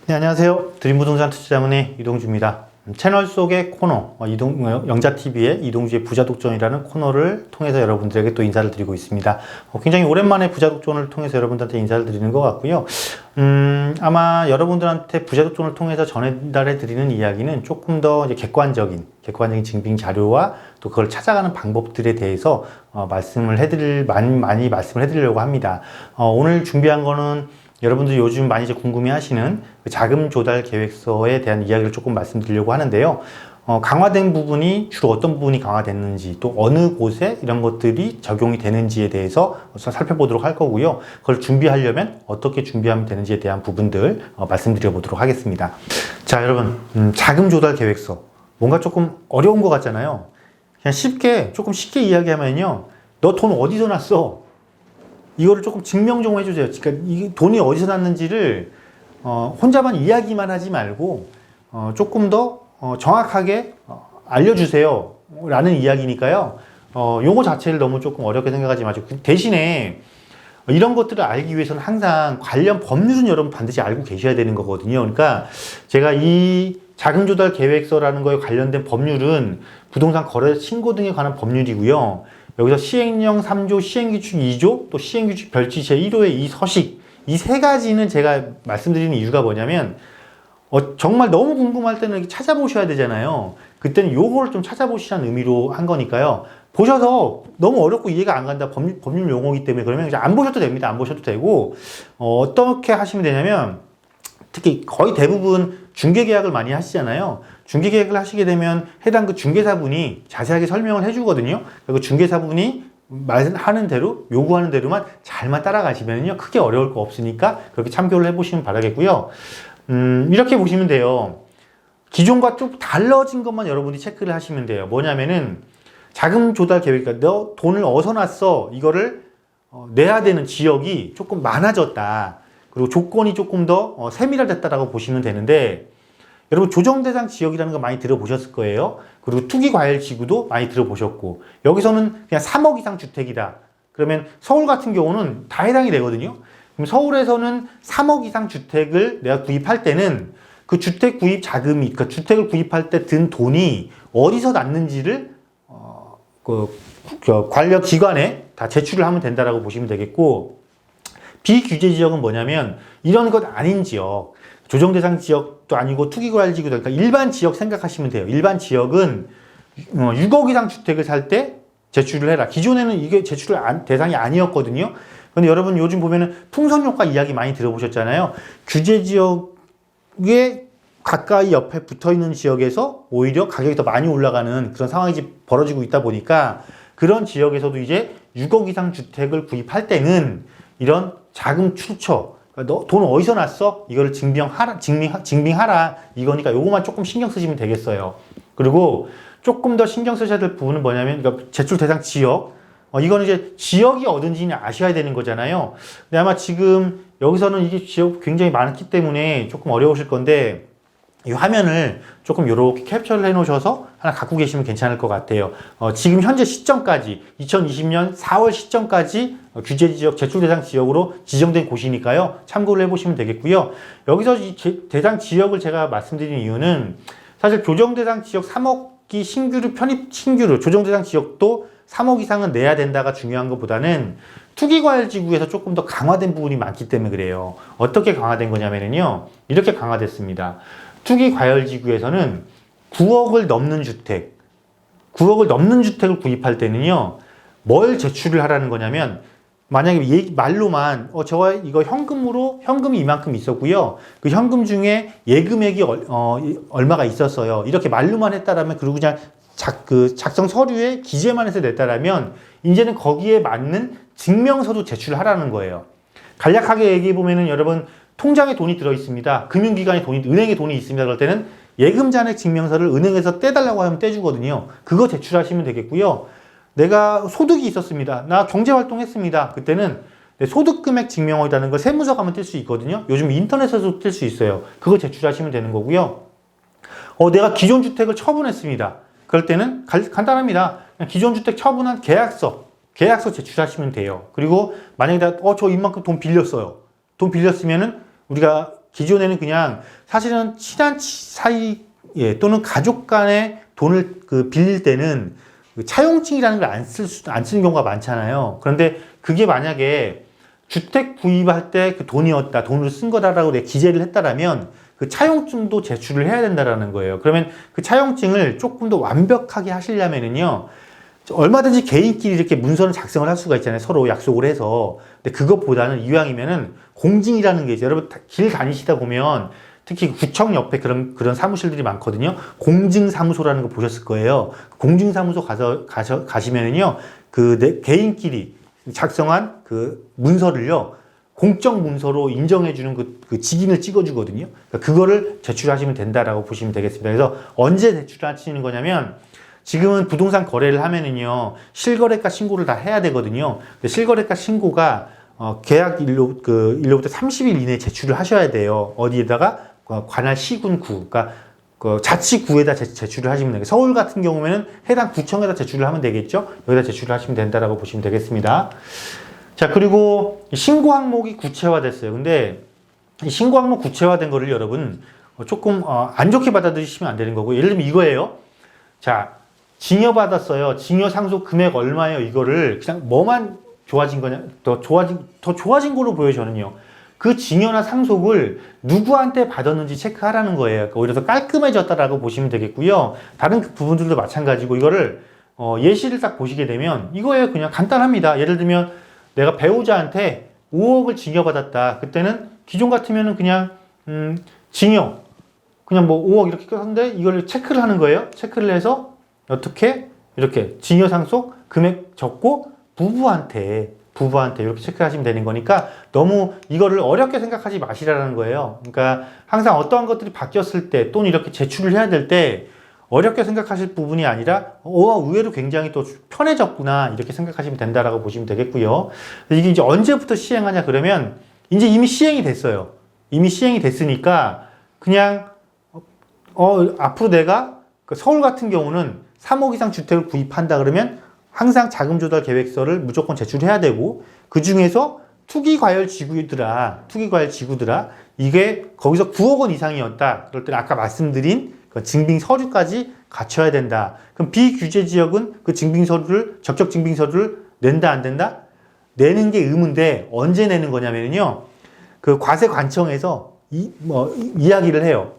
네, 안녕하세요. 드림부동산 투자자문의 이동주입니다. 채널 속의 코너, 영자TV의 이동주의 부자독전이라는 코너를 통해서 여러분들에게 또 인사를 드리고 있습니다. 굉장히 오랜만에 부자독전을 통해서 여러분들한테 인사를 드리는 것 같고요. 아마 여러분들한테 부자독전을 통해서 전달해 드리는 이야기는 조금 더 이제 객관적인 증빙 자료와 또 그걸 찾아가는 방법들에 대해서 많이 말씀을 해드리려고 합니다. 오늘 준비한 거는 여러분들이 요즘 많이 이제 궁금해 하시는 자금 조달 계획서에 대한 이야기를 조금 말씀드리려고 하는데요. 강화된 부분이 주로 어떤 부분이 강화됐는지, 또 어느 곳에 이런 것들이 적용이 되는지에 대해서 살펴보도록 할 거고요. 그걸 준비하려면 어떻게 준비하면 되는지에 대한 부분들 말씀드려 보도록 하겠습니다. 자, 여러분, 자금 조달 계획서. 뭔가 조금 어려운 것 같잖아요. 그냥 조금 쉽게 이야기하면요. 너 돈 어디서 났어? 이거를 조금 증명 좀 해주세요. 그러니까 이 돈이 어디서 났는지를 혼자만 이야기만 하지 말고 조금 더 정확하게 알려주세요 라는 이야기니까요. 용어 자체를 너무 조금 어렵게 생각하지 마시고 대신에 이런 것들을 알기 위해서는 항상 관련 법률은 여러분 반드시 알고 계셔야 되는 거거든요. 그러니까 제가 이 자금 조달 계획서라는 거에 관련된 법률은 부동산 거래 신고 등에 관한 법률이고요. 여기서 시행령 3조, 시행규칙 2조, 또 시행규칙 별지 제1호의 이 서식, 이 세 가지는 제가 말씀드리는 이유가 뭐냐면 정말 너무 궁금할 때는 이렇게 찾아보셔야 되잖아요. 그때는 요거를 좀 찾아보시라는 의미로 한 거니까요. 보셔서 너무 어렵고 이해가 안 간다, 법률 용어이기 때문에 그러면 안 보셔도 됩니다. 안 보셔도 되고 어떻게 하시면 되냐면 특히 거의 대부분 중개계약을 많이 하시잖아요. 중개계약을 하시게 되면 해당 그 중개사분이 자세하게 설명을 해주거든요. 그리고 중개사분이 말하는 대로, 요구하는 대로만 잘만 따라가시면요. 크게 어려울 거 없으니까 그렇게 참고를 해보시면 바라겠고요. 이렇게 보시면 돼요. 기존과 좀 달라진 것만 여러분이 체크를 하시면 돼요. 뭐냐면은 자금 조달 계획, 너 돈을 어디서 났어? 이거를 내야 되는 지역이 조금 많아졌다. 그리고 조건이 조금 더 세밀화됐다라고 보시면 되는데 여러분 조정대상 지역이라는 거 많이 들어보셨을 거예요. 그리고 투기과열지구도 많이 들어보셨고 여기서는 그냥 3억 이상 주택이다. 그러면 서울 같은 경우는 다 해당이 되거든요. 그럼 서울에서는 3억 이상 주택을 내가 구입할 때는 그 주택 구입 자금이, 그러니까 주택을 구입할 때 든 돈이 어디서 났는지를 관련 기관에 다 제출을 하면 된다라고 보시면 되겠고 비규제 지역은 뭐냐면 이런 것 아닌 지역, 조정대상 지역도 아니고 투기과열지구도 그러니까 일반 지역 생각하시면 돼요. 일반 지역은 6억 이상 주택을 살 때 제출을 해라. 기존에는 이게 제출 대상이 아니었거든요. 근데 여러분 요즘 보면은 풍선효과 이야기 많이 들어보셨잖아요. 규제 지역에 가까이 옆에 붙어있는 지역에서 오히려 가격이 더 많이 올라가는 그런 상황이 벌어지고 있다 보니까 그런 지역에서도 이제 6억 이상 주택을 구입할 때는 이런 자금 출처, 너 돈 어디서 났어? 이거를 증빙하라. 이거니까 요거만 조금 신경 쓰시면 되겠어요. 그리고 조금 더 신경 쓰셔야 될 부분은 뭐냐면, 그러니까 제출 대상 지역. 이거는 이제 지역이 어딘지는 아셔야 되는 거잖아요. 근데 아마 지금 여기서는 이게 지역 굉장히 많기 때문에 조금 어려우실 건데, 이 화면을 조금 이렇게 캡처를 해 놓으셔서 하나 갖고 계시면 괜찮을 것 같아요. 지금 현재 시점까지 2020년 4월 시점까지 규제 지역, 제출 대상 지역으로 지정된 곳이니까요. 참고를 해보시면 되겠고요. 여기서 이 대상 지역을 제가 말씀드린 이유는 사실 조정 대상 지역 3억이 신규로 조정 대상 지역도 3억 이상은 내야 된다가 중요한 것보다는 투기과열지구에서 조금 더 강화된 부분이 많기 때문에 그래요. 어떻게 강화된 거냐면요. 이렇게 강화됐습니다. 투기과열지구에서는 9억을 넘는 주택을 구입할 때는요, 뭘 제출을 하라는 거냐면, 만약에 말로만, 이거 현금이 이만큼 있었고요. 그 현금 중에 예금액이 얼마가 있었어요. 이렇게 말로만 했다라면, 그리고 그냥 작성 서류에 기재만 해서 냈다라면, 이제는 거기에 맞는 증명서도 제출하라는 거예요. 간략하게 얘기해보면은 여러분, 통장에 돈이 들어 있습니다. 은행에 돈이 있습니다. 그럴 때는 예금 잔액 증명서를 은행에서 떼달라고 하면 떼주거든요. 그거 제출하시면 되겠고요. 내가 소득이 있었습니다. 나 경제활동 했습니다. 그때는 내 소득금액 증명서라는 걸 세무서 가면 뗄 수 있거든요. 요즘 인터넷에서도 뗄 수 있어요. 그거 제출하시면 되는 거고요. 내가 기존 주택을 처분했습니다. 그럴 때는 간단합니다. 기존 주택 처분한 계약서 제출하시면 돼요. 그리고 만약에 저 이만큼 돈 빌렸어요. 돈 빌렸으면은 우리가 기존에는 그냥 사실은 친한 사이 또는 가족 간에 돈을 빌릴 때는 차용증이라는 걸 안 쓰는 경우가 많잖아요. 그런데 그게 만약에 주택 구입할 때 그 돈이었다, 돈을 쓴 거다라고 내가 기재를 했다라면 그 차용증도 제출을 해야 된다라는 거예요. 그러면 그 차용증을 조금 더 완벽하게 하시려면은요, 얼마든지 개인끼리 이렇게 문서를 작성을 할 수가 있잖아요. 서로 약속을 해서. 근데 그것보다는 이왕이면은 공증이라는 게 있어요. 여러분 길 다니시다 보면 특히 구청 옆에 그런 사무실들이 많거든요. 공증사무소라는 거 보셨을 거예요. 공증사무소 가시면은요, 개인끼리 작성한 그 문서를요, 공적 문서로 인정해주는 그 직인을 찍어주거든요. 그러니까 그거를 제출하시면 된다라고 보시면 되겠습니다. 그래서 언제 제출하시는 거냐면, 지금은 부동산 거래를 하면은요, 실거래가 신고를 다 해야 되거든요. 근데 실거래가 신고가 계약 일로부터 30일 이내에 제출을 하셔야 돼요. 어디에다가 관할 시군구, 그러니까 자치구에다 제출을 하시면 돼요. 서울 같은 경우에는 해당 구청에다 제출을 하면 되겠죠. 여기다 제출을 하시면 된다라고 보시면 되겠습니다. 자, 그리고 신고 항목이 구체화됐어요. 근데 이 신고 항목 구체화된 거를 여러분 조금 안 좋게 받아들이시면 안 되는 거고, 예를 들면 이거예요. 자, 증여 받았어요. 증여 상속 금액 얼마예요? 이거를 그냥 뭐만 좋아진 거냐, 더 좋아진 걸로 보여요, 저는요. 그 증여나 상속을 누구한테 받았는지 체크하라는 거예요. 그러니까 오히려 더 깔끔해졌다라고 보시면 되겠고요. 다른 그 부분들도 마찬가지고, 이거를 예시를 딱 보시게 되면 이거예요. 그냥 간단합니다. 예를 들면 내가 배우자한테 5억을 증여받았다. 그때는 기존 같으면은 그냥 증여 그냥 뭐 5억 이렇게 썼는데 이걸 체크를 하는 거예요. 체크를 해서 어떻게 이렇게 증여 상속 금액 적고 부부한테 이렇게 체크하시면 되는 거니까 너무 이거를 어렵게 생각하지 마시라는 거예요. 그러니까 항상 어떠한 것들이 바뀌었을 때 또는 이렇게 제출을 해야 될 때 어렵게 생각하실 부분이 아니라 의외로 굉장히 또 편해졌구나 이렇게 생각하시면 된다라고 보시면 되겠고요. 이게 이제 언제부터 시행하냐 그러면 이제 이미 시행이 됐어요. 이미 시행이 됐으니까 그냥 앞으로 내가 서울 같은 경우는 3억 이상 주택을 구입한다 그러면 항상 자금조달 계획서를 무조건 제출해야 되고, 그 중에서 투기과열 지구들아 이게 거기서 9억 원 이상이었다 그럴 때는 아까 말씀드린 그 증빙 서류까지 갖춰야 된다. 그럼 비규제 지역은 그 증빙 서류를, 적격 증빙 서류를 낸다 안 된다? 내는 게 의무인데 언제 내는 거냐면요, 그 과세관청에서 이야기를 해요.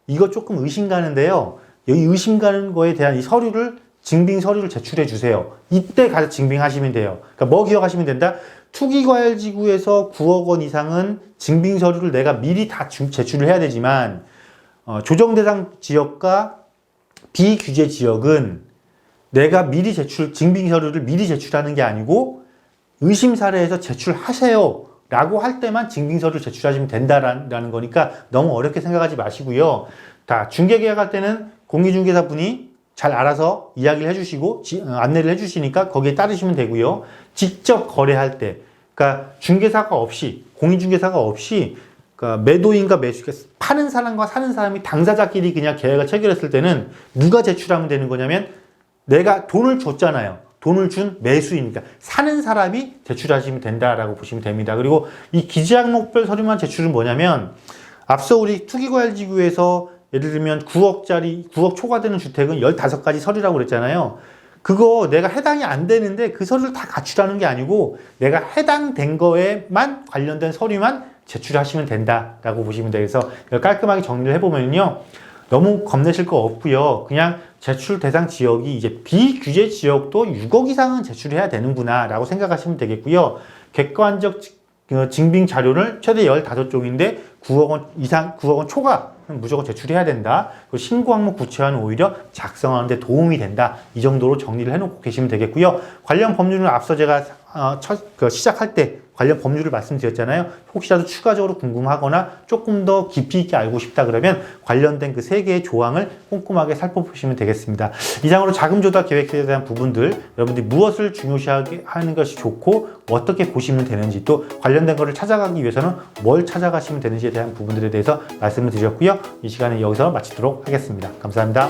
이거 조금 의심 가는데요. 여기 의심 가는 거에 대한 이 서류를, 증빙 서류를 제출해 주세요. 이때 가서 증빙하시면 돼요. 그러니까 뭐 기억하시면 된다? 투기과열지구에서 9억 원 이상은 증빙 서류를 내가 미리 다 제출을 해야 되지만, 조정대상 지역과 비규제 지역은 내가 미리 증빙 서류를 미리 제출하는 게 아니고 의심 사례에서 제출하세요 라고 할 때만 증빙 서류를 제출하시면 된다라는 거니까 너무 어렵게 생각하지 마시고요. 다 중개계약할 때는 공인중개사 분이 잘 알아서 이야기를 해주시고 안내를 해주시니까 거기에 따르시면 되고요. 직접 거래할 때, 그러니까 중개사가 없이, 공인중개사가 없이, 그러니까 매도인과 매수, 파는 사람과 사는 사람이 당사자끼리 그냥 계약을 체결했을 때는 누가 제출하면 되는 거냐면 내가 돈을 줬잖아요. 돈을 준 매수이니까 사는 사람이 제출하시면 된다라고 보시면 됩니다. 그리고 이 기재항목별 서류만 제출은 뭐냐면, 앞서 우리 투기과열지구에서 예를 들면 9억 초과되는 주택은 15가지 서류라고 그랬잖아요. 그거 내가 해당이 안 되는데 그 서류를 다 갖추라는 게 아니고 내가 해당된 거에만 관련된 서류만 제출하시면 된다라고 보시면 돼요. 그래서 깔끔하게 정리를 해보면요, 너무 겁내실 거 없고요. 그냥 제출 대상 지역이 이제 비규제 지역도 6억 이상은 제출해야 되는구나 라고 생각하시면 되겠고요. 객관적 증빙 자료를 최대 15종인데 9억 원 초과 무조건 제출해야 된다. 그리고 신고 항목 구체화는 오히려 작성하는 데 도움이 된다. 이 정도로 정리를 해놓고 계시면 되겠고요. 관련 법률은 앞서 제가 시작할 때 관련 법률을 말씀드렸잖아요. 혹시라도 추가적으로 궁금하거나 조금 더 깊이 있게 알고 싶다 그러면 관련된 그 3개의 조항을 꼼꼼하게 살펴보시면 되겠습니다. 이상으로 자금조달 계획서에 대한 부분들, 여러분들이 무엇을 중요시하게 하는 것이 좋고 어떻게 보시면 되는지, 또 관련된 거를 찾아가기 위해서는 뭘 찾아가시면 되는지에 대한 부분들에 대해서 말씀을 드렸고요. 이 시간에 여기서 마치도록 하겠습니다. 감사합니다.